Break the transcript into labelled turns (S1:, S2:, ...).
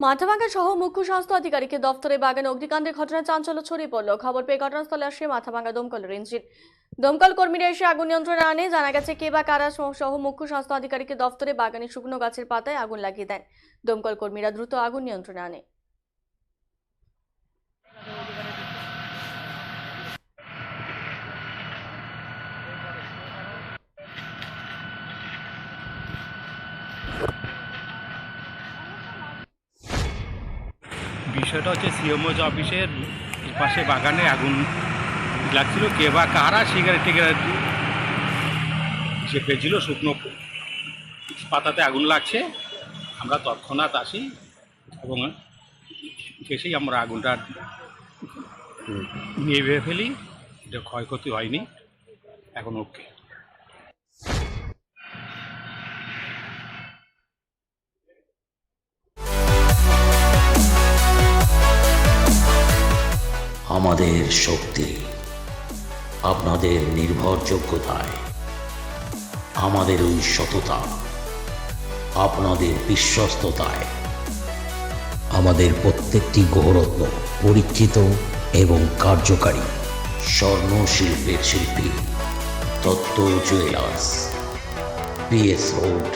S1: মাথাভাঙ্গা সহ মুখ্য স্বাস্থ্য আধিকারিকের দফতরে বাগানে অগ্নিকাণ্ডের ঘটনায় চাঞ্চল্য ছড়িয়ে পড়ল। খবর পেয়ে ঘটনাস্থলে আসে মাথাভাঙ্গা দমকলের ইঞ্জিন। দমকল কর্মীরা এসে আগুন নিয়ন্ত্রণে আনে। জানা গেছে কে বা কারা সহ মুখ্য স্বাস্থ্য আধিকারিকের দফতরে বাগানে শুকনো গাছের পাতায় আগুন লাগিয়ে দেন। দমকল কর্মীরা দ্রুত আগুন নিয়ন্ত্রণে আনে।
S2: বিষয়টা হচ্ছে সিএমওজ অফিসের পাশে বাগানে আগুন লাগছিল। কে বা কারা সিগারেট টিগারেট চেপেছিল, শুকনো পাতাতে আগুন লাগছে। আমরা তৎক্ষণাৎ আসি এবং এসেই আমরা আগুনটা নিভে ফেলি। এটা ক্ষয়ক্ষতি হয়নি, এখন ওকে।
S3: আমাদের শক্তি আপনাদের নির্ভরযোগ্যতায়, আমাদের ওই সততা আপনাদের বিশ্বস্ততায়। আমাদের প্রত্যেকটি গ্রহরত্ন পরীক্ষিত এবং কার্যকারী। স্বর্ণ শিল্পের শিল্পী দত্ত জুয়েলার্স, PS রোড,